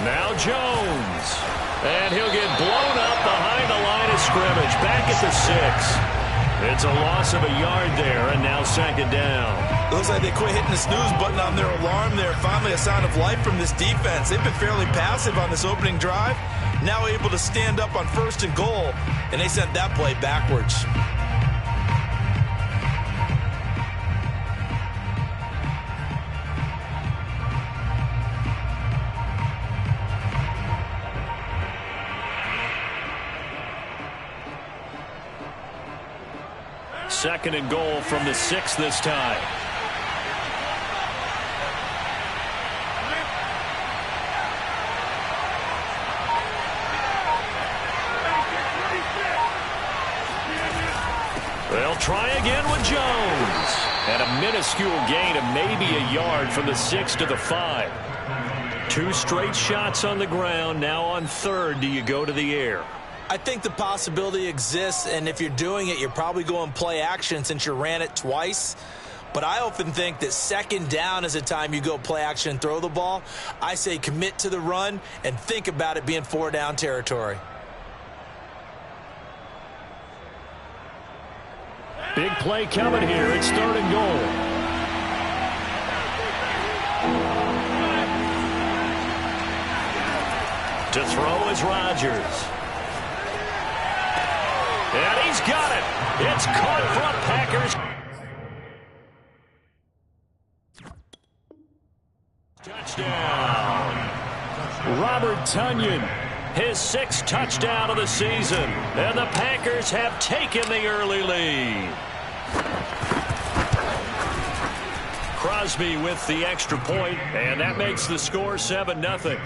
Now Jones. And he'll get blown up behind the line of scrimmage. Back at the 6. It's a loss of a yard there, and now second down. Looks like they quit hitting the snooze button on their alarm there. Finally a sign of life from this defense. They've been fairly passive on this opening drive. Now able to stand up on 1st and goal, and they sent that play backwards. Second and goal from the 6 this time. They'll try again with Jones. And a minuscule gain of maybe a yard from the 6 to the 5. 2 straight shots on the ground. Now on 3rd, do you go to the air? I think the possibility exists, and if you're doing it, you're probably going play action since you ran it twice. But I often think that 2nd down is the time you go play action and throw the ball. I say commit to the run and think about it being 4-down territory. Big play coming here. It's 3rd and goal. To throw is Rodgers. And he's got it. It's caught from Packers. Touchdown. Robert Tonyan, his 6th touchdown of the season. And the Packers have taken the early lead. Crosby with the extra point, and that makes the score 7-0.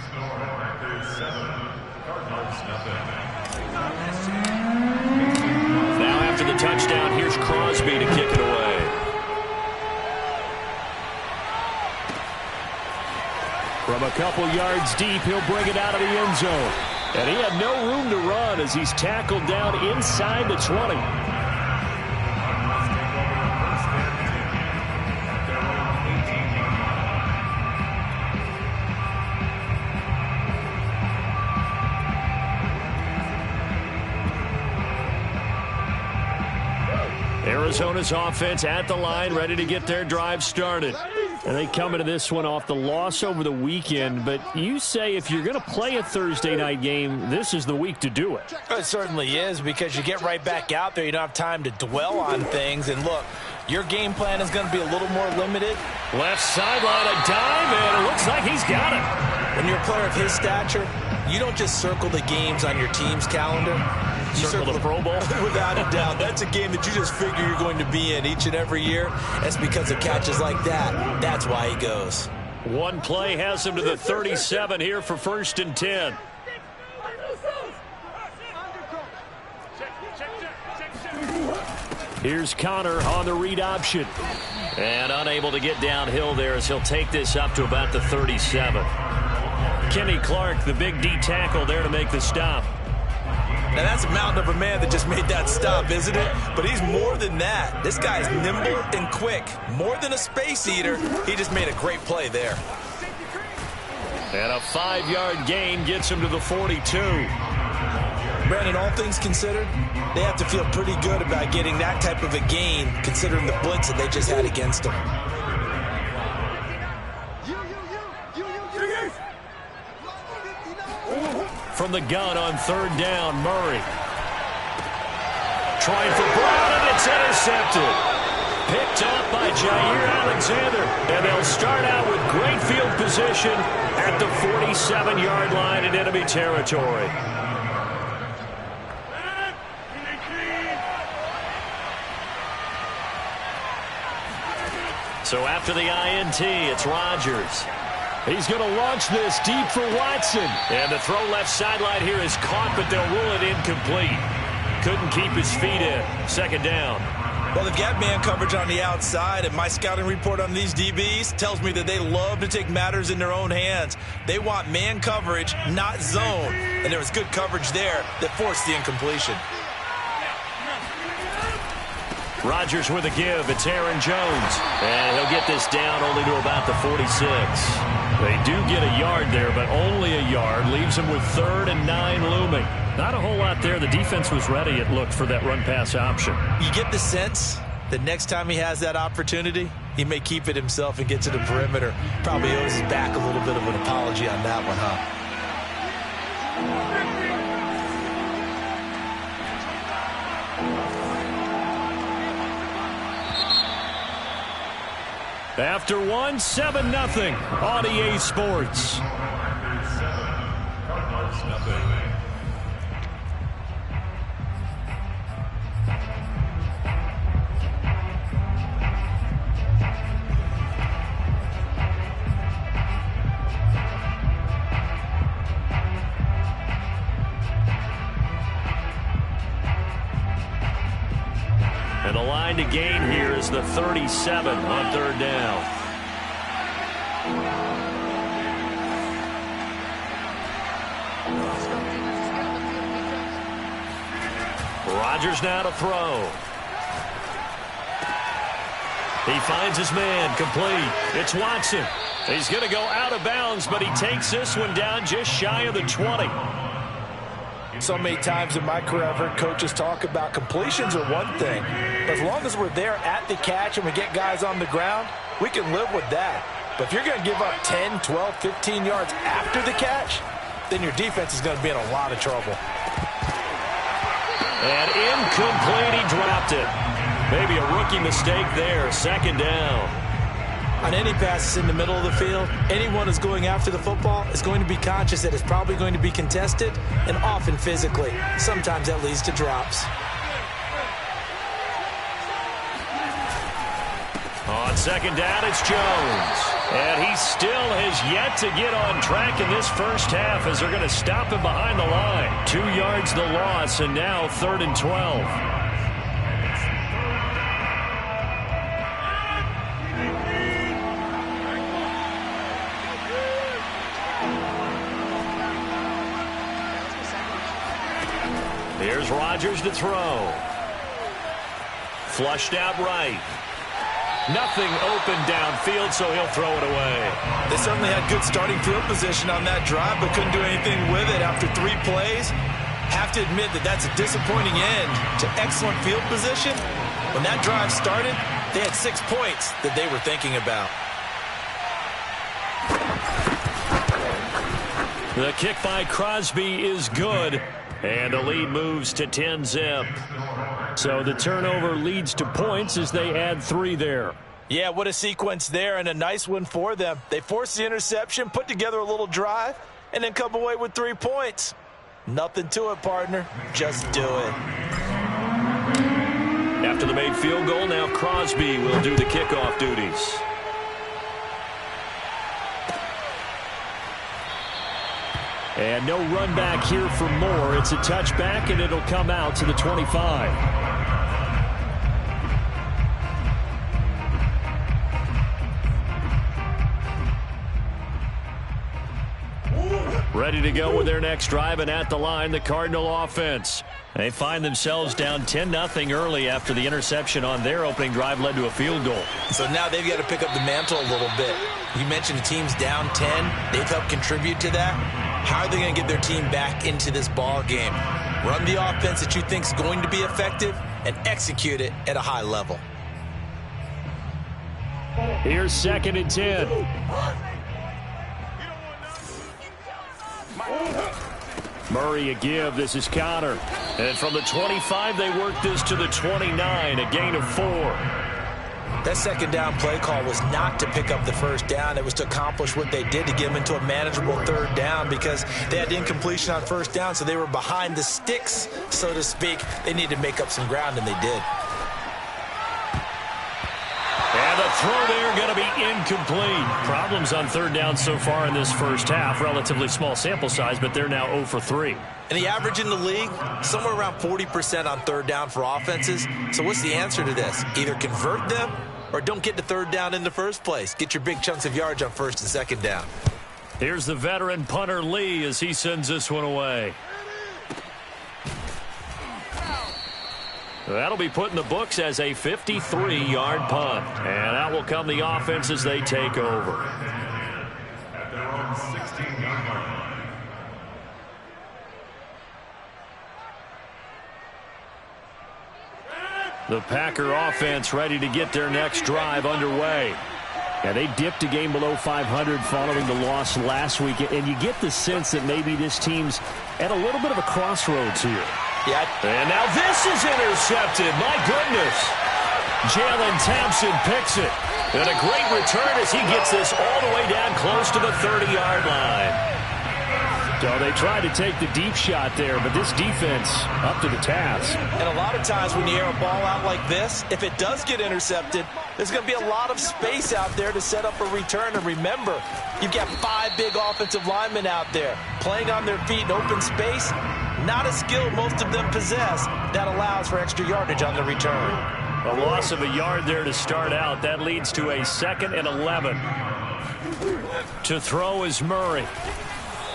After the touchdown, here's Crosby to kick it away. From a couple yards deep, he'll bring it out of the end zone. And he had no room to run as he's tackled down inside the 20. Arizona's offense at the line, ready to get their drive started. And they come into this one off the loss over the weekend. But you say if you're going to play a Thursday night game, this is the week to do it. It certainly is, because you get right back out there. You don't have time to dwell on things. And look, your game plan is going to be a little more limited. Left sideline, a dive, and it looks like he's got it. When you're a player of his stature, you don't just circle the games on your team's calendar. You circle the Pro Bowl? Without a doubt. That's a game that you just figure you're going to be in each and every year. That's because of catches like that. That's why he goes. One play has him to the 37 here for 1st and 10. Here's Connor on the read option. And unable to get downhill there as he'll take this up to about the 37. Kenny Clark, the big D tackle there to make the stop. Now that's a mountain of a man that just made that stop, isn't it? But he's more than that. This guy's nimble and quick. More than a space eater. He just made a great play there. And a 5-yard gain gets him to the 42. Brandon, all things considered, they have to feel pretty good about getting that type of a gain, considering the blitz that they just had against them. From the gun on 3rd down, Murray. Trying for Brown, and it's intercepted. Picked off by Jair Alexander. And they'll start out with great field position at the 47-yard line in enemy territory. So after the INT, it's Rodgers. He's going to launch this deep for Watson. And the throw left sideline here is caught, but they'll rule it incomplete. Couldn't keep his feet in. 2nd down. Well, they've got man coverage on the outside, and my scouting report on these DBs tells me that they love to take matters in their own hands. They want man coverage, not zone. And there was good coverage there that forced the incompletion. Rodgers with a give. It's Aaron Jones. And he'll get this down only to about the 46. They do get a yard there, but only a yard. Leaves them with 3rd and 9 looming. Not a whole lot there. The defense was ready, it looked, for that run-pass option. You get the sense that next time he has that opportunity, he may keep it himself and get to the perimeter. Probably owes his back a little bit of an apology on that one, huh? After 1, 7-0 on EA Sports. And the line to gain here is the 37 on 3rd down. Rodgers now to throw. He finds his man, complete. It's Watson. He's going to go out of bounds, but he takes this one down just shy of the 20. So many times in my career I've heard coaches talk about completions are one thing. But as long as we're there at the catch and we get guys on the ground, we can live with that. But if you're going to give up 10, 12, 15 yards after the catch, then your defense is going to be in a lot of trouble. And incomplete, he dropped it. Maybe a rookie mistake there, 2nd down. On any passes in the middle of the field, anyone who's going after the football is going to be conscious that it's probably going to be contested, and often physically. Sometimes that leads to drops. On 2nd down, it's Jones. And he still has yet to get on track in this first half as they're going to stop him behind the line. 2 yards the loss, and now 3rd and 12. Here's Rodgers to throw. Flushed out right. Nothing open downfield, so he'll throw it away. They certainly had good starting field position on that drive, but couldn't do anything with it after 3 plays. Have to admit that that's a disappointing end to excellent field position. When that drive started, they had 6 points that they were thinking about. The kick by Crosby is good. And the lead moves to 10-zip. So the turnover leads to points as they add 3 there. Yeah, what a sequence there, and a nice one for them. They forced the interception, put together a little drive, and then come away with 3 points. Nothing to it, partner. Just do it. After the made field goal, now Crosby will do the kickoff duties. And no run back here for Moore. It's a touchback, and it'll come out to the 25. Ready to go with their next drive, and at the line, the Cardinal offense. They find themselves down 10-0 early after the interception on their opening drive led to a field goal. So now they've got to pick up the mantle a little bit. You mentioned the team's down 10. They've helped contribute to that. How are they going to get their team back into this ball game? Run the offense that you think is going to be effective and execute it at a high level. Here's 2nd and 10. Murray a give. This is Connor. And from the 25, they work this to the 29, a gain of 4. That 2nd down play call was not to pick up the 1st down. It was to accomplish what they did to get them into a manageable 3rd down because they had incompletion on 1st down, so they were behind the sticks, so to speak. They needed to make up some ground, and they did. And the throw there going to be incomplete. Problems on 3rd down so far in this first half. Relatively small sample size, but they're now 0 for 3. And the average in the league, somewhere around 40% on 3rd down for offenses. So what's the answer to this? Either convert them or don't get to 3rd down in the first place. Get your big chunks of yards on 1st and 2nd down. Here's the veteran punter Lee as he sends this one away. That'll be put in the books as a 53-yard punt. And out will come the offense as they take over. The Packer offense ready to get their next drive underway. Yeah, they dipped a game below 500 following the loss last week, and you get the sense that maybe this team's at a little bit of a crossroads here. Yeah. And now this is intercepted. My goodness. Jalen Thompson picks it. And a great return as he gets this all the way down close to the 30-yard line. So they tried to take the deep shot there, but this defense up to the task. And a lot of times when you air a ball out like this, if it does get intercepted, there's going to be a lot of space out there to set up a return. And remember, you've got 5 big offensive linemen out there playing on their feet in open space. Not a skill most of them possess that allows for extra yardage on the return. A loss of a yard there to start out. That leads to a 2nd and 11. To throw is Murray.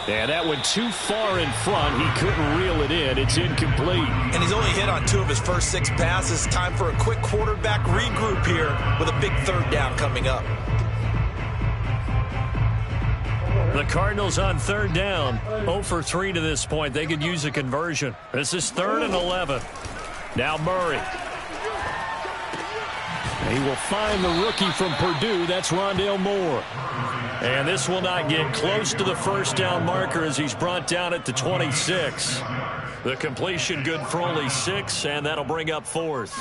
And that went too far in front. He couldn't reel it in. It's incomplete. And he's only hit on 2 of his first 6 passes. Time for a quick quarterback regroup here with a big 3rd down coming up. The Cardinals on 3rd down. 0 for 3 to this point. They could use a conversion. This is 3rd and 11. Now Murray. He will find the rookie from Purdue. That's Rondale Moore. And this will not get close to the 1st down marker as he's brought down at the 26. The completion good for only 6, and that'll bring up 4th.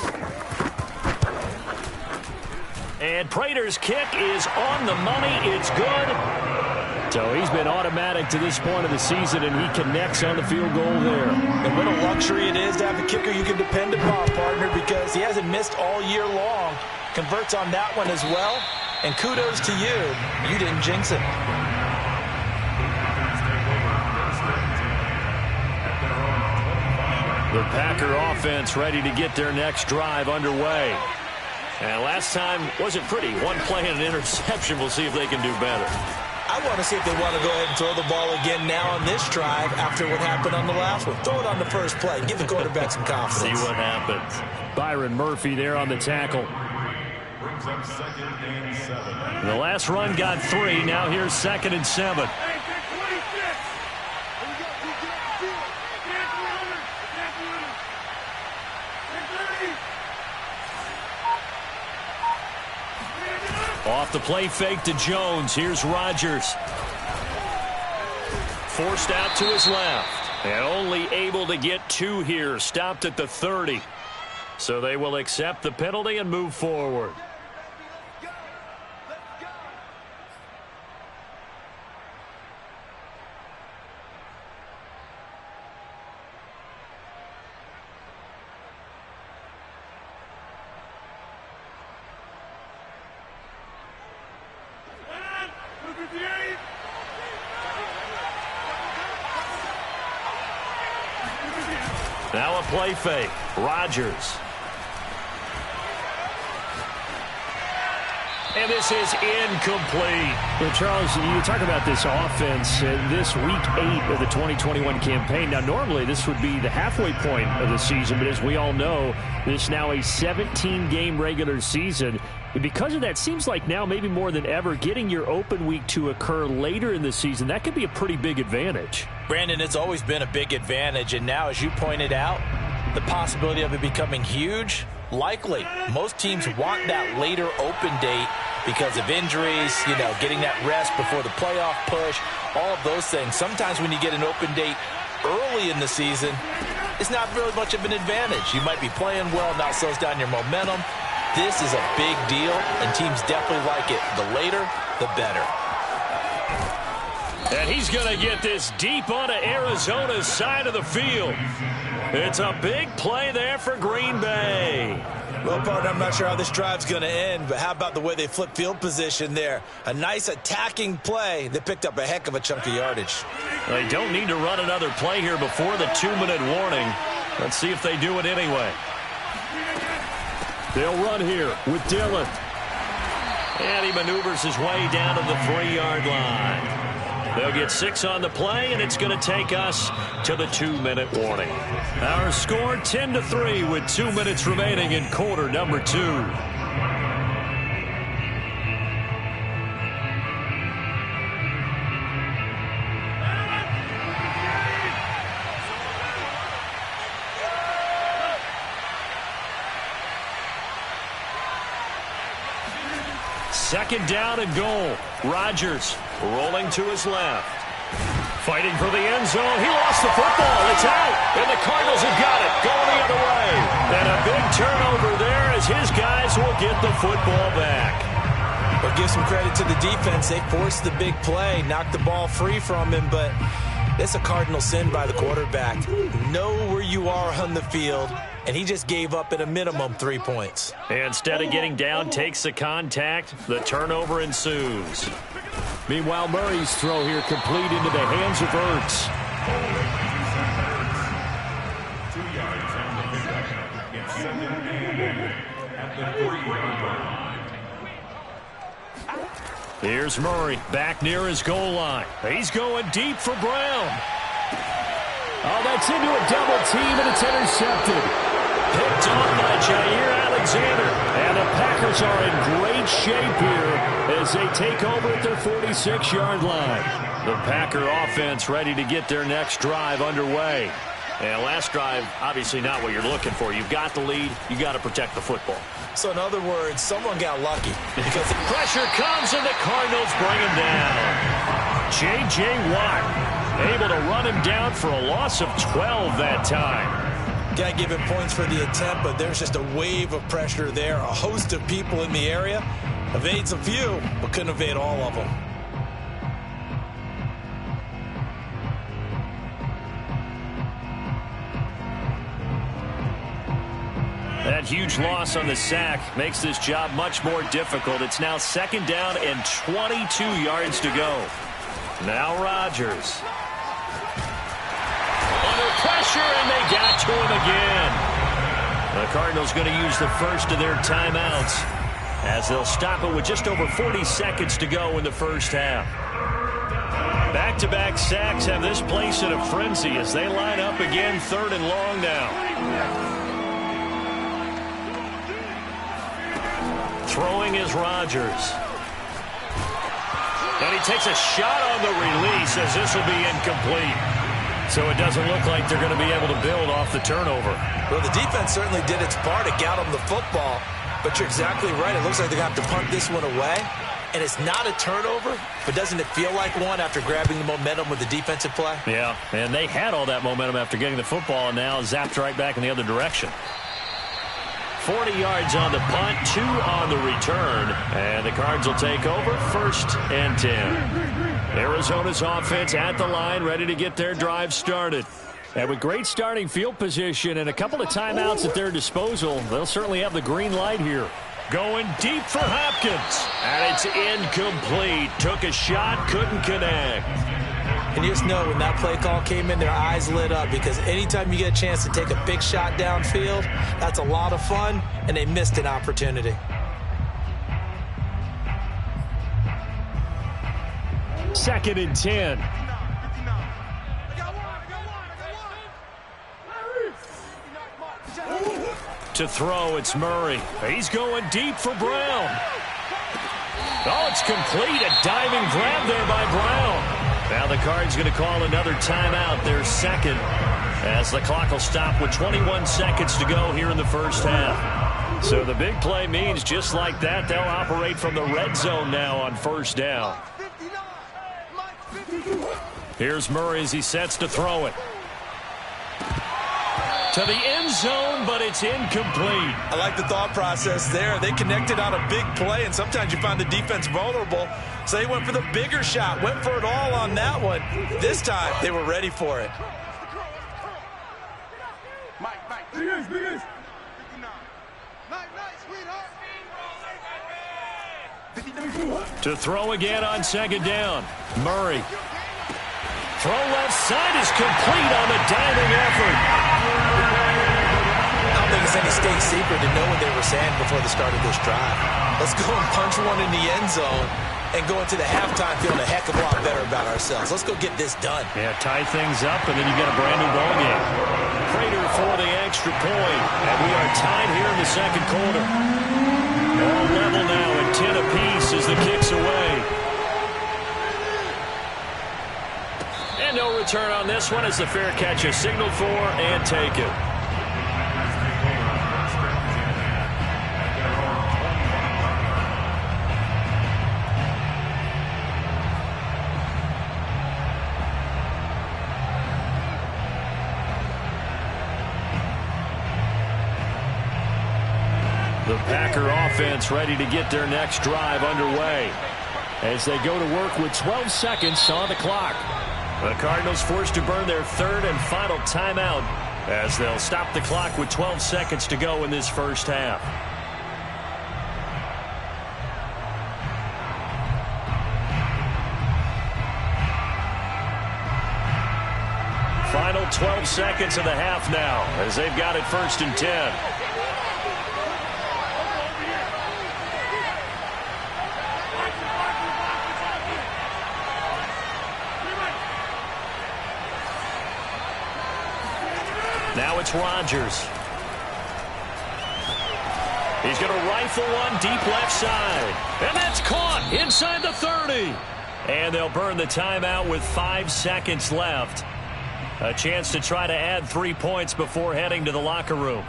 And Prater's kick is on the money. It's good. So he's been automatic to this point of the season, and he connects on the field goal there. And what a luxury it is to have a kicker you can depend upon, partner, because he hasn't missed all year long. Converts on that one as well. And kudos to you. You didn't jinx it. The Packer offense ready to get their next drive underway. And last time wasn't pretty. 1 play and an interception. We'll see if they can do better. I want to see if they want to go ahead and throw the ball again now on this drive after what happened on the last one. Throw it on the first play. Give the quarterback some confidence. See what happens. Byron Murphy there on the tackle. The last run got 3. Now here's 2nd and 7. Off the play fake to Jones. Here's Rodgers. Forced out to his left. And only able to get 2 here. Stopped at the 30. So they will accept the penalty and move forward. Now a play fake. Rodgers. And this is incomplete. Well, Charles, you talk about this offense this week 8 of the 2021 campaign. Now, normally this would be the halfway point of the season, but as we all know, this is now a 17-game regular season. And because of that, seems like now maybe more than ever, getting your open week to occur later in the season, that could be a pretty big advantage. Brandon, it's always been a big advantage, and now, as you pointed out, the possibility of it becoming huge, likely. Most teams want that later open date because of injuries, you know, getting that rest before the playoff push, all of those things. Sometimes when you get an open date early in the season, it's not really much of an advantage. You might be playing well, now it slows down your momentum. This is a big deal, and teams definitely like it. The later, the better. And he's going to get this deep onto Arizona's side of the field. It's a big play there for Green Bay. Well, partner, I'm not sure how this drive's going to end, but how about the way they flip field position there? A nice attacking play. They picked up a heck of a chunk of yardage. They don't need to run another play here before the 2-minute warning. Let's see if they do it anyway. They'll run here with Dillon. And he maneuvers his way down to the 3-yard line. They'll get 6 on the play, and it's going to take us to the 2-minute warning. Our score 10-3 with 2 minutes remaining in quarter number 2. second down and goal. Rodgers rolling to his left. Fighting for the end zone. He lost the football. It's out. And the Cardinals have got it. Going the other way. And a big turnover there as his guys will get the football back. But give some credit to the defense. They forced the big play, knocked the ball free from him, but it's a cardinal sin by the quarterback. Know where you are on the field, and he just gave up at a minimum 3 points. Instead of getting down, takes the contact. The turnover ensues. Meanwhile, Murray's throw here complete into the hands of Ertz. Here's Murray back near his goal line. He's going deep for Brown. Oh, that's into a double team, and it's intercepted. Picked off by Jair Alexander. And the Packers are in great shape here as they take over at their 46-yard line. The Packer offense ready to get their next drive underway. And last drive, obviously not what you're looking for. You've got the lead. You've got to protect the football. So in other words, someone got lucky. Because the pressure comes and the Cardinals bring him down. J.J. Watt able to run him down for a loss of 12 that time. Got to give him points for the attempt, but there's just a wave of pressure there. A host of people in the area. Evades a few, but couldn't evade all of them. That huge loss on the sack makes this job much more difficult. It's now second down and 22 yards to go. Now Rodgers. Under pressure, and they got to him again. The Cardinals going to use the first of their timeouts as they'll stop it with just over 40 seconds to go in the first half. Back-to-back sacks have this place in a frenzy as they line up again, third and long now. Throwing is Rodgers. And he takes a shot on the release as this will be incomplete. So it doesn't look like they're going to be able to build off the turnover. Well, the defense certainly did its part to get them the football. But you're exactly right. It looks like they're going to have to punt this one away. And it's not a turnover, but doesn't it feel like one after grabbing the momentum with the defensive play? Yeah, and they had all that momentum after getting the football and now zapped right back in the other direction. 40 yards on the punt, 2 on the return, and the Cards will take over first and 10. Arizona's offense at the line, ready to get their drive started. And with great starting field position and a couple of timeouts at their disposal, they'll certainly have the green light here. Going deep for Hopkins, and it's incomplete. Took a shot, couldn't connect. And you just know when that play call came in, their eyes lit up because anytime you get a chance to take a big shot downfield, that's a lot of fun, and they missed an opportunity. Second and 10. To throw, it's Murray. He's going deep for Brown. Oh, it's complete. A diving grab there by Brown. Now the Cards going to call another timeout, their second, as the clock will stop with 21 seconds to go here in the first half. So the big play means just like that, they'll operate from the red zone now on first down. Here's Murray as he sets to throw it. To the end zone, but it's incomplete. I like the thought process there. They connected on a big play, and sometimes you find the defense vulnerable. So they went for the bigger shot, went for it all on that one. This time, they were ready for it. To throw again on second down. Murray. Throw left side is complete on the diving effort. I don't think it's any state secret to know what they were saying before the start of this drive. Let's go and punch one in the end zone and go into the halftime feeling a heck of a lot better about ourselves. Let's go get this done. Yeah, tie things up, and then you get a brand new ball game. Prater for the extra point, and we are tied here in the second quarter. All level now at 10 apiece as the kick's away. And no return on this one as the fair catch is signaled for and taken. The Packer offense ready to get their next drive underway as they go to work with 12 seconds on the clock. The Cardinals forced to burn their third and final timeout as they'll stop the clock with 12 seconds to go in this first half. Final 12 seconds of the half now as they've got it 1st and 10. Now it's Rodgers. He's going to rifle one deep left side. And that's caught inside the 30. And they'll burn the timeout with 5 seconds left. A chance to try to add 3 points before heading to the locker room.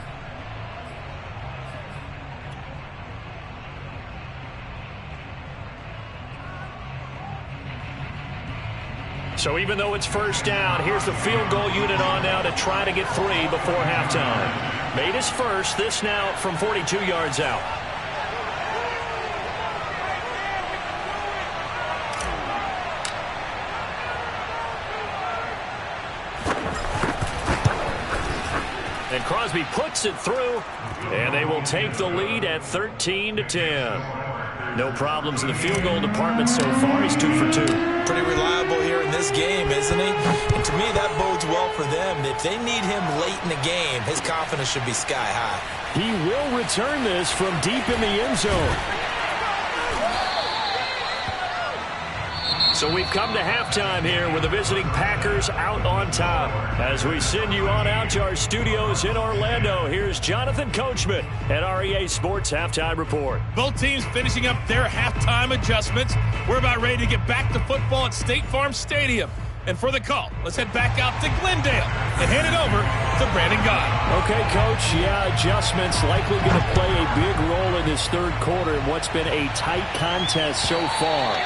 So even though it's 1st down, here's the field goal unit on now to try to get 3 before halftime. Made his first, this now from 42 yards out. And Crosby puts it through, and they will take the lead at 13-10. No problems in the field goal department so far. He's 2 for 2. Pretty reliable here in this game, isn't he? And to me, that bodes well for them. If they need him late in the game, his confidence should be sky high. He will return this from deep in the end zone. So we've come to halftime here with the visiting Packers out on top. As we send you on out to our studios in Orlando, here's Jonathan Coachman at REA Sports Halftime Report. Both teams finishing up their halftime adjustments. We're about ready to get back to football at State Farm Stadium. And for the call, let's head back out to Glendale and hand it over to Brandon Gotw. Okay, Coach, yeah, adjustments likely going to play a big role in this third quarter in what's been a tight contest so far.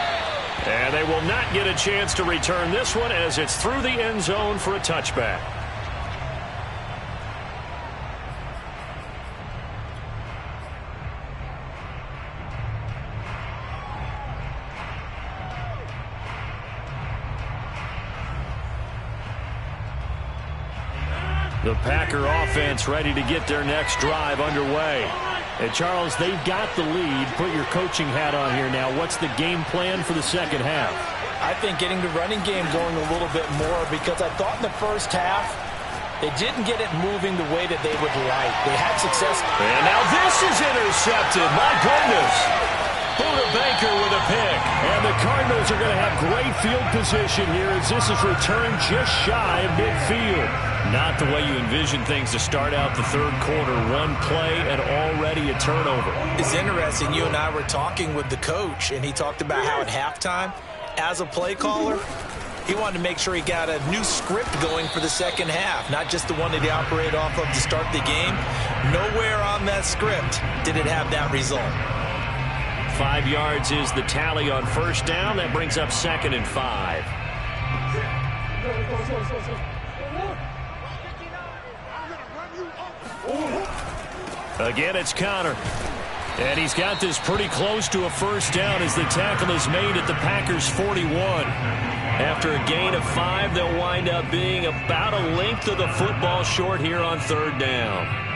And they will not get a chance to return this one as it's through the end zone for a touchback. The Packer offense ready to get their next drive underway. And Charles, they've got the lead. Put your coaching hat on here now. What's the game plan for the second half? I think getting the running game going a little bit more, because I thought in the first half they didn't get it moving the way that they would like. They had success. And now this is intercepted. My goodness. Buda Baker with a pick. And the Cardinals are going to have great field position here as this is returned just shy of midfield. Not the way you envision things to start out the third quarter. One play and already a turnover. It's interesting. You and I were talking with the coach, and he talked about how at halftime, as a play caller, he wanted to make sure he got a new script going for the second half, not just the one that he operated off of to start the game. Nowhere on that script did it have that result. 5 yards is the tally on 1st down. That brings up 2nd and 5. Again, it's Connor. And he's got this pretty close to a 1st down as the tackle is made at the Packers' 41. After a gain of 5, they'll wind up being about a length of the football short here on 3rd down.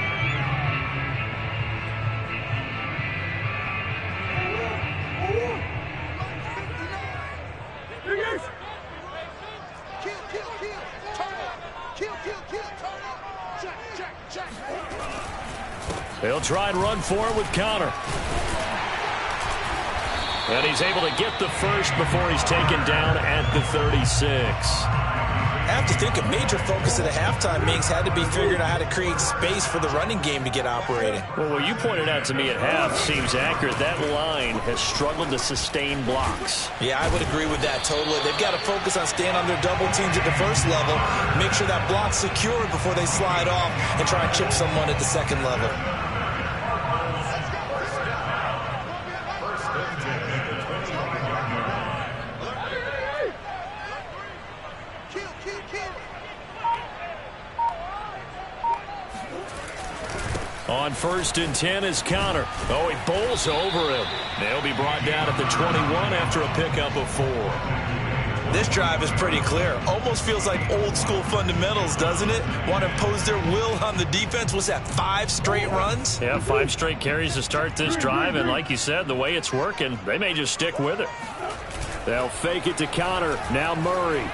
They'll try and run for it with Connor. And he's able to get the first before he's taken down at the 36. I have to think a major focus of the halftime meetings had to be figuring out how to create space for the running game to get operating. Well, what you pointed out to me at half seems accurate. That line has struggled to sustain blocks. Yeah, I would agree with that totally. They've got to focus on staying on their double teams at the first level, make sure that block's secured before they slide off and try and chip someone at the second level. On 1st and 10 is Connor. Oh, he bowls over him. They'll be brought down at the 21 after a pickup of 4. This drive is pretty clear. Almost feels like old school fundamentals, doesn't it? Want to impose their will on the defense. Was that 5 straight runs? Yeah, 5 straight carries to start this drive. And like you said, the way it's working, they may just stick with it. They'll fake it to Connor. Now Murray.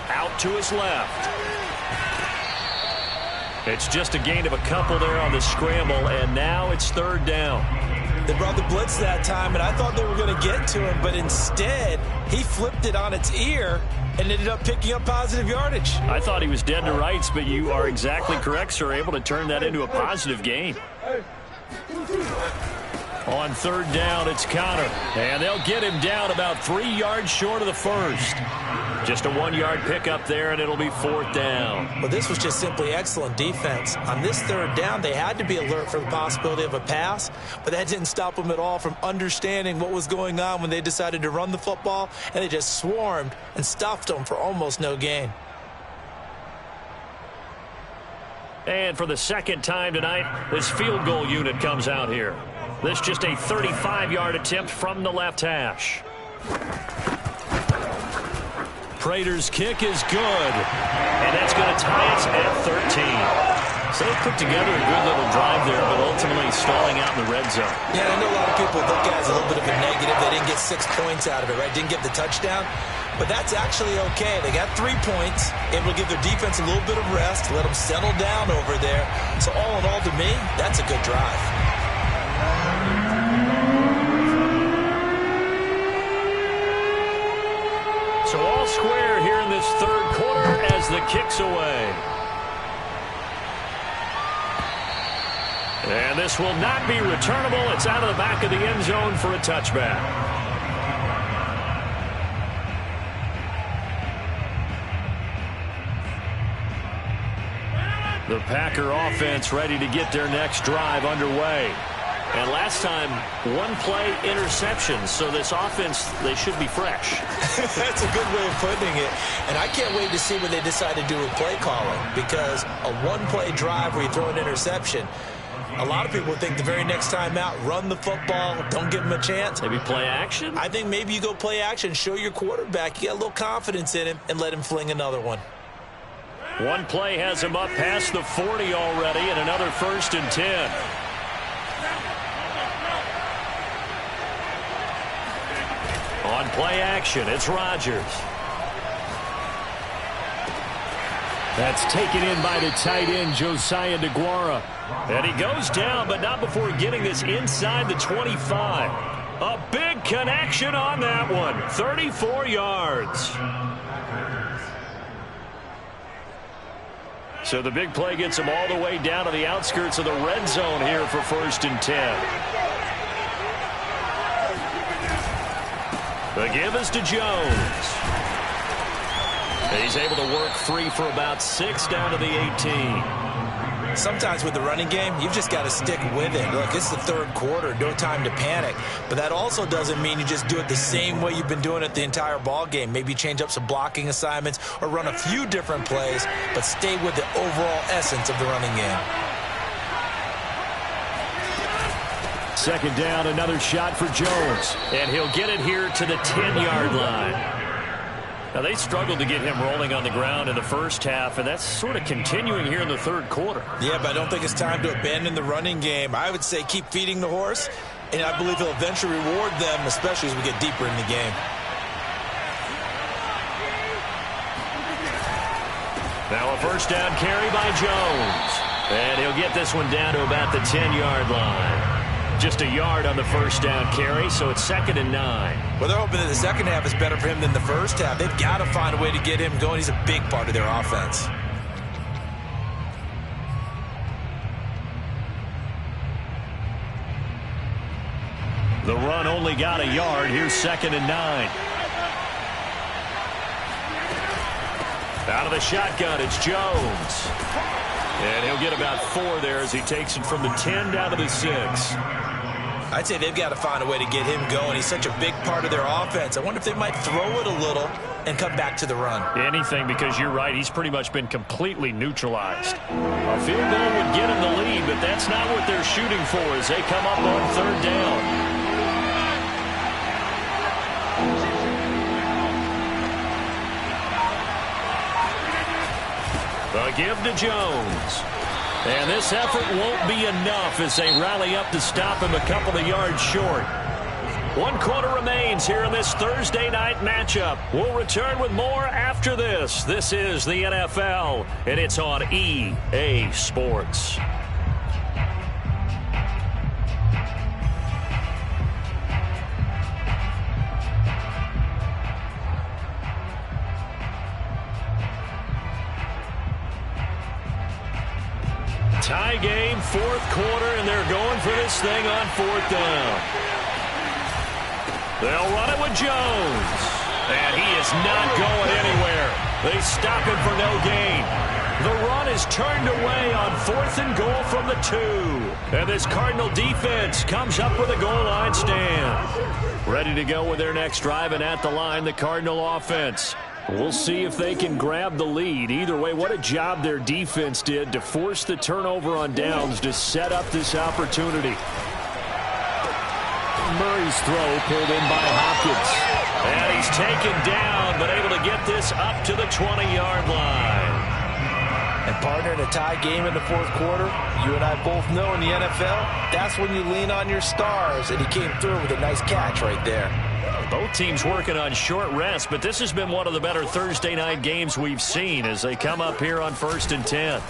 Out to his left. It's just a gain of a couple there on the scramble, and now it's 3rd down. They brought the blitz that time, and I thought they were going to get to him, but instead he flipped it on its ear and ended up picking up positive yardage. I thought he was dead to rights, but you are exactly correct, sir. Able to turn that into a positive gain. On 3rd down, it's Connor, and they'll get him down about 3 yards short of the first. Just a 1-yard pickup there, and it'll be 4th down. Well, this was just simply excellent defense. On this 3rd down, they had to be alert for the possibility of a pass, but that didn't stop them at all from understanding what was going on when they decided to run the football, and they just swarmed and stuffed them for almost no gain. And for the 2nd time tonight, this field goal unit comes out here. This just a 35-yard attempt from the left hash. Prater's kick is good. And that's going to tie us at 13. So they put together a good little drive there, but ultimately stalling out in the red zone. Yeah, I know a lot of people look at it as a little bit of a negative. They didn't get 6 points out of it, right? Didn't get the touchdown. But that's actually okay. They got 3 points, able to give their defense a little bit of rest, let them settle down over there. So all in all, to me, that's a good drive. So all square here in this 3rd quarter as the kick's away. And this will not be returnable. It's out of the back of the end zone for a touchback. The Packer offense ready to get their next drive underway. And last time, 1-play interception. So this offense, they should be fresh. That's a good way of putting it. And I can't wait to see what they decide to do with play calling. Because a 1-play drive where you throw an interception, a lot of people think the very next time out, run the football, don't give them a chance. Maybe play action? I think maybe you go play action, show your quarterback you got a little confidence in him, and let him fling another one. 1 play has him up past the 40 already, and another 1st and 10. On play action, it's Rodgers. That's taken in by the tight end, Josiah DeGuara. And he goes down, but not before getting this inside the 25. A big connection on that one. 34 yards. So the big play gets him all the way down to the outskirts of the red zone here for 1st and 10. The give is to Jones. He's able to work free for about 6 down to the 18. Sometimes with the running game, you've just got to stick with it. Look, it's the 3rd quarter, no time to panic. But that also doesn't mean you just do it the same way you've been doing it the entire ball game. Maybe change up some blocking assignments or run a few different plays, but stay with the overall essence of the running game. 2nd down, another shot for Jones. And he'll get it here to the 10-yard line. Now, they struggled to get him rolling on the ground in the first half, and that's sort of continuing here in the 3rd quarter. Yeah, but I don't think it's time to abandon the running game. I would say keep feeding the horse, and I believe he'll eventually reward them, especially as we get deeper in the game. Now a 1st down carry by Jones. And he'll get this one down to about the 10-yard line. Just a yard on the 1st down carry, so it's 2nd and 9. Well, they're hoping that the 2nd half is better for him than the first half. They've got to find a way to get him going. He's a big part of their offense. The run only got a yard. Here's 2nd and 9. Out of the shotgun, it's Jones. And he'll get about 4 there as he takes it from the 10 down to the 6. I'd say they've got to find a way to get him going. He's such a big part of their offense. I wonder if they might throw it a little and come back to the run. Anything, because you're right. He's pretty much been completely neutralized. A field goal would get him the lead, but that's not what they're shooting for as they come up on third down. The give to Jones. And this effort won't be enough as they rally up to stop him a couple of yards short. 1 quarter remains here in this Thursday night matchup. We'll return with more after this. This is the NFL, and it's on EA Sports. Tie game, 4th quarter, and they're going for this thing on 4th down. They'll run it with Jones. And he is not going anywhere. They stop him for no gain. The run is turned away on 4th and goal from the 2. And this Cardinal defense comes up with a goal line stand. Ready to go with their next drive, and at the line, the Cardinal offense. We'll see if they can grab the lead. Either way, what a job their defense did to force the turnover on downs to set up this opportunity. Murray's throw pulled in by Hopkins. And he's taken down, but able to get this up to the 20-yard line. And partner, in a tie game in the 4th quarter, you and I both know in the NFL, that's when you lean on your stars. And he came through with a nice catch right there. Both teams working on short rest, but this has been one of the better Thursday night games we've seen as they come up here on 1st and 10.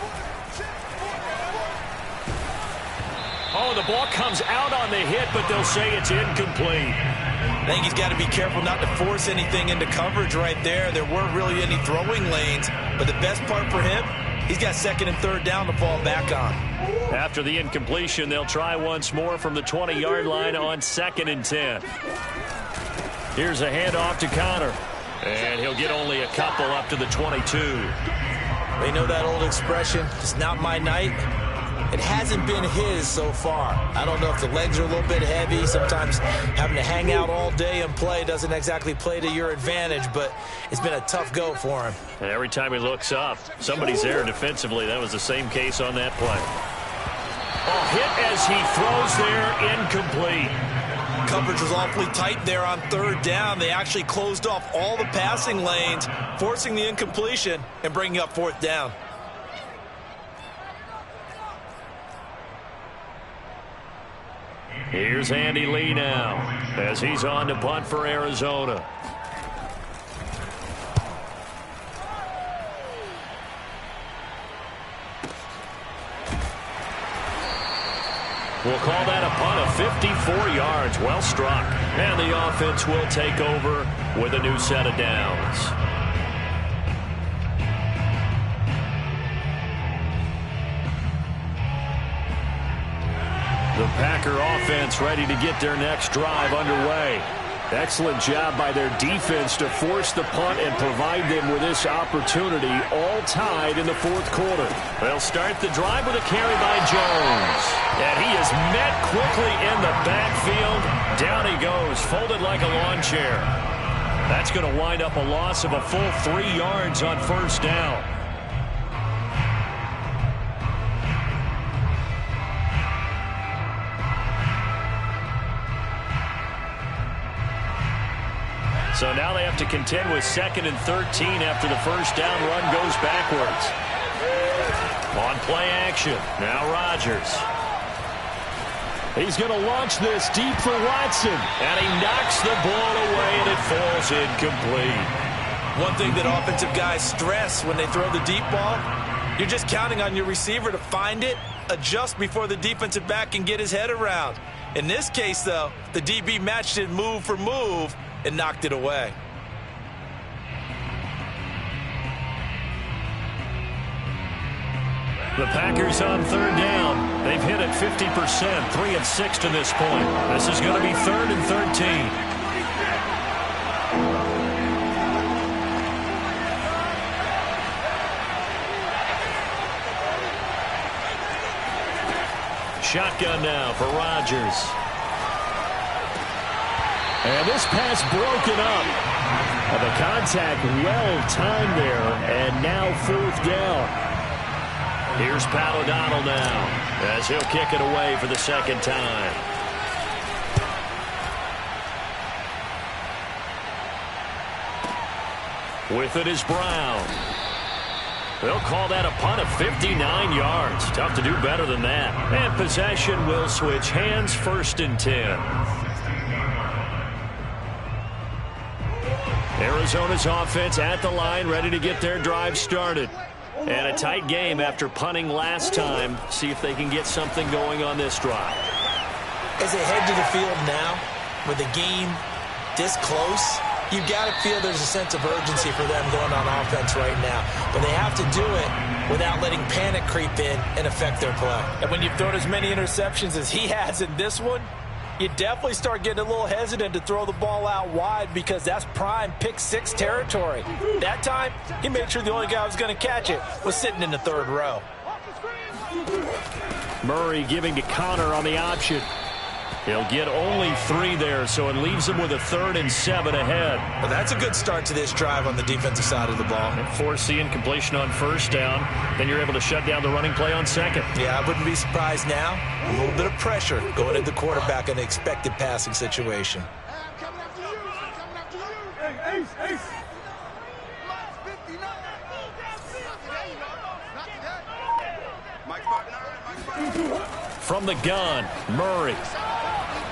Oh, the ball comes out on the hit, but they'll say it's incomplete. I think he's got to be careful not to force anything into coverage right there. There weren't really any throwing lanes, but the best part for him, he's got 2nd and 3rd down to fall back on. After the incompletion, they'll try once more from the 20-yard line on 2nd and 10. Here's a handoff to Connor. And he'll get only a couple up to the 22. They know that old expression, it's not my night. It hasn't been his so far. I don't know if the legs are a little bit heavy. Sometimes having to hang out all day and play doesn't exactly play to your advantage, but it's been a tough go for him. And every time he looks up, somebody's there defensively. That was the same case on that play. A hit as he throws there, incomplete. Coverage was awfully tight there on 3rd down. They actually closed off all the passing lanes, forcing the incompletion and bringing up 4th down. Here's Andy Lee now as he's on to punt for Arizona. We'll call that a punt of 54 yards. Well struck. And the offense will take over with a new set of downs. The Packer offense ready to get their next drive underway. Excellent job by their defense to force the punt and provide them with this opportunity, all tied in the 4th quarter. They'll start the drive with a carry by Jones. And he is met quickly in the backfield. Down he goes, folded like a lawn chair. That's going to wind up a loss of a full 3 yards on 1st down. So now they have to contend with 2nd and 13 after the 1st down run goes backwards. On play action, now Rodgers. He's going to launch this deep for Watson. And he knocks the ball away, and it falls incomplete. One thing that offensive guys stress when they throw the deep ball, you're just counting on your receiver to find it, adjust before the defensive back can get his head around. In this case, though, the DB matched it move for move and knocked it away. The Packers on 3rd down. They've hit it 50%, 3 of 6 to this point. This is going to be 3rd and 13. Shotgun now for Rodgers. And this pass broken up. The contact well-timed there, and now 4th down. Here's Pat O'Donnell now, as he'll kick it away for the 2nd time. With it is Brown. They'll call that a punt of 59 yards. Tough to do better than that. And possession will switch hands, 1st and 10. Arizona's offense at the line, ready to get their drive started. And a tight game after punting last time. See if they can get something going on this drive. As they head to the field now, with the game this close, you've got to feel there's a sense of urgency for them going on offense right now. But they have to do it without letting panic creep in and affect their play. And when you've thrown as many interceptions as he has in this one, you definitely start getting a little hesitant to throw the ball out wide because that's prime pick-6 territory. That time, he made sure the only guy who was going to catch it was sitting in the 3rd row. Murray giving to Connor on the option. He'll get only 3 there, so it leaves him with a 3rd and 7 ahead. Well, that's a good start to this drive on the defensive side of the ball. Force the incompletion on 1st down. Then you're able to shut down the running play on 2nd. Yeah, I wouldn't be surprised now. A little bit of pressure going at the quarterback in an expected passing situation. From the gun, Murray.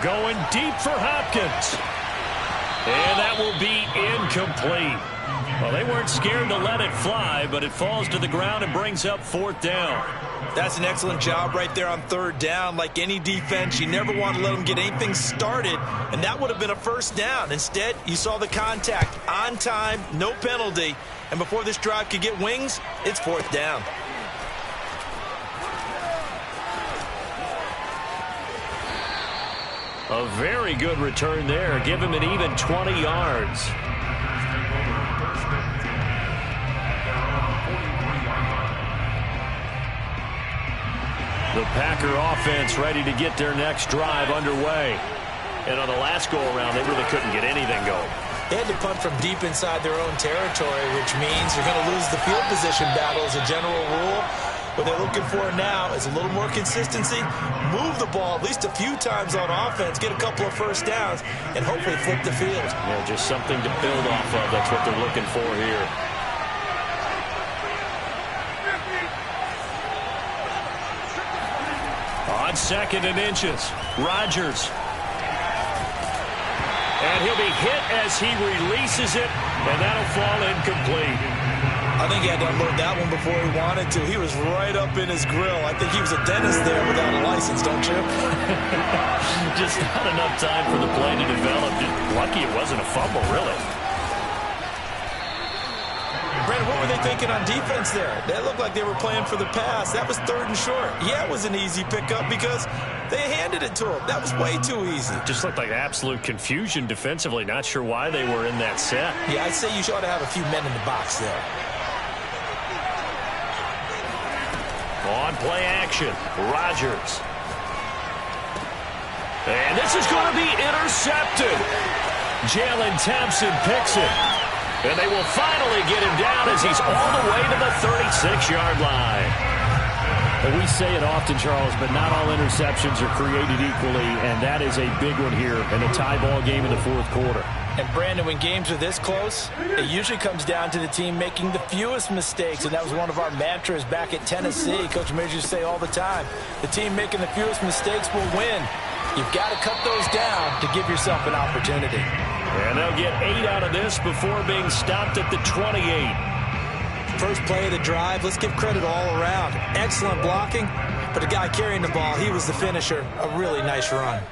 Going deep for Hopkins. And that will be incomplete. Well, they weren't scared to let it fly, but it falls to the ground and brings up 4th down. That's an excellent job right there on 3rd down. Like any defense, you never want to let them get anything started, and that would have been a 1st down. Instead, you saw the contact on time, no penalty, and before this drive could get wings, it's 4th down. A very good return there. Give him an even 20 yards. The Packer offense ready to get their next drive underway. And on the last go-around, they really couldn't get anything going. They had to punt from deep inside their own territory, which means you're going to lose the field position battle as a general rule. What they're looking for now is a little more consistency, move the ball at least a few times on offense, get a couple of 1st downs, and hopefully flip the field. Yeah, just something to build off of. That's what they're looking for here. On 2nd and inches, Rodgers. And he'll be hit as he releases it, and that'll fall incomplete. I think he had to unload that one before he wanted to. He was right up in his grill. I think he was a dentist there without a license, don't you? Just not enough time for the play to develop. Just lucky it wasn't a fumble, really. Brandon, what were they thinking on defense there? That looked like they were playing for the pass. That was 3rd and short. Yeah, it was an easy pickup because they handed it to him. That was way too easy. Just looked like absolute confusion defensively. Not sure why they were in that set. Yeah, I'd say you ought to have a few men in the box there. On play action, Rodgers. And this is going to be intercepted. Jalen Thompson picks it. And they will finally get him down as he's all the way to the 36-yard line. And we say it often, Charles, but not all interceptions are created equally, and that is a big one here in a tie ball game in the 4th quarter. And, Brandon, when games are this close, it usually comes down to the team making the fewest mistakes, and that was one of our mantras back at Tennessee. Coach Majors used to say all the time, the team making the fewest mistakes will win. You've got to cut those down to give yourself an opportunity. And they'll get 8 out of this before being stopped at the 28. First play of the drive, let's give credit all around. Excellent blocking, but the guy carrying the ball, he was the finisher. A really nice run.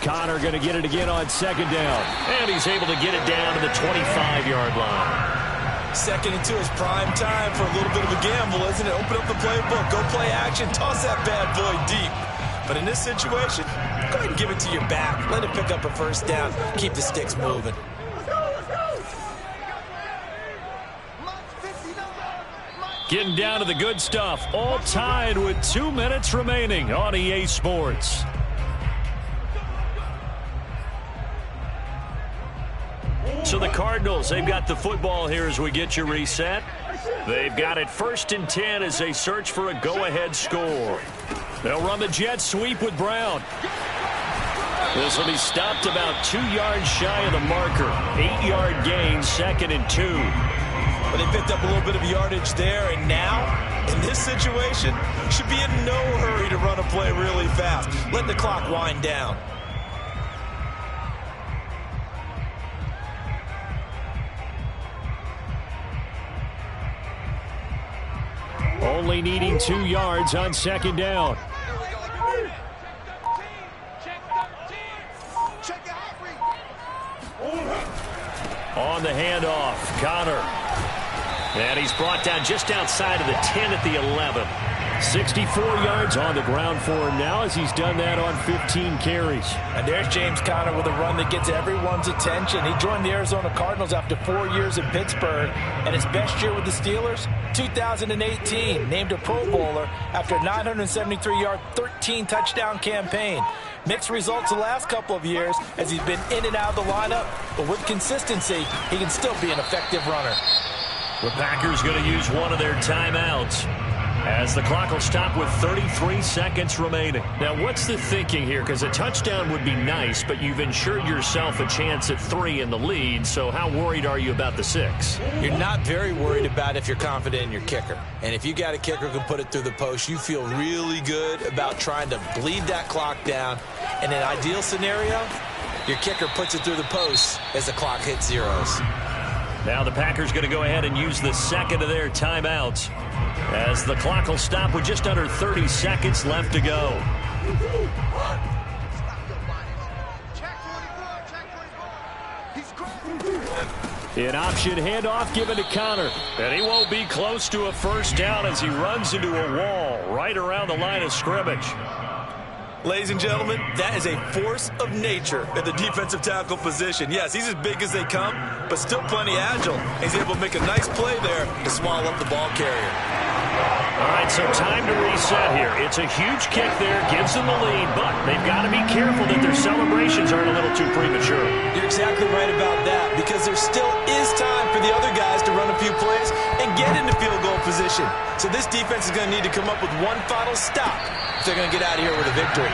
Connor going to get it again on 2nd down. And he's able to get it down to the 25-yard line. 2nd and 2 is prime time for a little bit of a gamble, isn't it? Open up the playbook, go play action, toss that bad boy deep. But in this situation, go ahead and give it to your back. Let it pick up a 1st down. Keep the sticks moving. Getting down to the good stuff. All tied with 2 minutes remaining on EA Sports. Cardinals, they've got the football here as we get you reset. They've got it 1st and 10 as they search for a go-ahead score. They'll run the jet sweep with Brown. This will be stopped about 2 yards shy of the marker. 8-yard gain, 2nd and 2. Well, they picked up a little bit of yardage there, and now, in this situation, should be in no hurry to run a play really fast. Let the clock wind down. Only needing 2 yards on 2nd down. On the handoff, Connor. And he's brought down just outside of the 10 at the 11. 64 yards on the ground for him now as he's done that on 15 carries. And there's James Conner with a run that gets everyone's attention. He joined the Arizona Cardinals after 4 years in Pittsburgh. And his best year with the Steelers, 2018. Named a Pro Bowler after a 973-yard, 13-touchdown campaign. Mixed results the last couple of years as he's been in and out of the lineup. But with consistency, he can still be an effective runner. The Packers going to use one of their timeouts as the clock will stop with 33 seconds remaining. Now, what's the thinking here? Because a touchdown would be nice, but you've ensured yourself a chance at 3 in the lead, so how worried are you about the 6? You're not very worried about if you're confident in your kicker. And if you got a kicker who can put it through the post, you feel really good about trying to bleed that clock down. In an ideal scenario, your kicker puts it through the post as the clock hits zeros. Now the Packers going to go ahead and use the second of their timeouts as the clock will stop with just under 30 seconds left to go. An option handoff given to Connor. And he won't be close to a first down as he runs into a wall right around the line of scrimmage. Ladies and gentlemen, that is a force of nature at the defensive tackle position. Yes, he's as big as they come, but still plenty agile. He's able to make a nice play there to swallow up the ball carrier. All right, so time to reset here. It's a huge kick there, gives them the lead, but they've got to be careful that their celebrations aren't a little too premature. You're exactly right about that, because there still is time for the other guys to run a few plays and get into field goal position. So this defense is going to need to come up with one final stop if they're going to get out of here with a victory.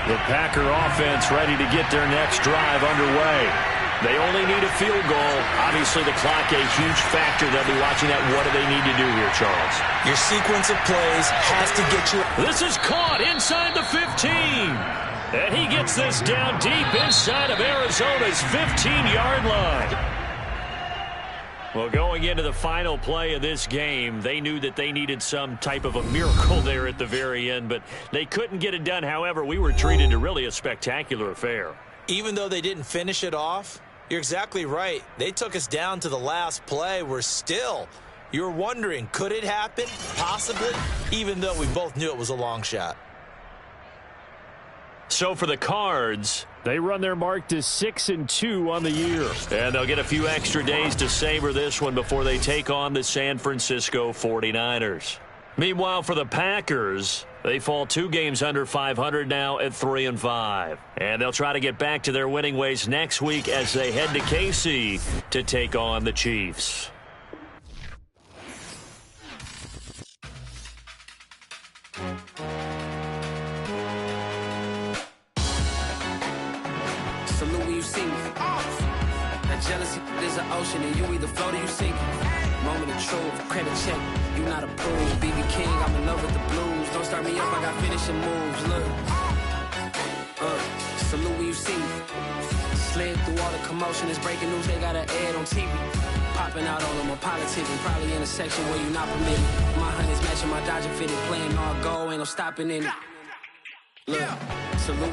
The Packer offense ready to get their next drive underway. They only need a field goal. Obviously, the clock a huge factor. They'll be watching that. What do they need to do here, Charles? Your sequence of plays has to get you. This is caught inside the 15. And he gets this down deep inside of Arizona's 15-yard line. Well, going into the final play of this game, they knew that they needed some type of a miracle there at the very end, but they couldn't get it done. However, we were treated to really a spectacular affair. Even though they didn't finish it off, you're exactly right. They took us down to the last play. You're wondering, could it happen? Possibly, even though we both knew it was a long shot. So for the Cards, they run their mark to 6-2 on the year. And they'll get a few extra days to savor this one before they take on the San Francisco 49ers. Meanwhile, for the Packers, they fall 2 games under 500 now at 3-5. And they'll try to get back to their winning ways next week as they head to KC to take on the Chiefs. Salute when you see me. That jealousy is an ocean, and you either float or you sink. Moment of truth, credit check, you not approved. BB King, I'm in love with the blues. Don't start me up, I got finishing moves. Look, salute when you see me. Slid through all the commotion, it's breaking news, they got an ad on TV. Popping out on them, I'm politicking, probably in a section where you not permitted. My honey's matching my Dodger fitted, playing all go, ain't no stopping in it. Look, salute.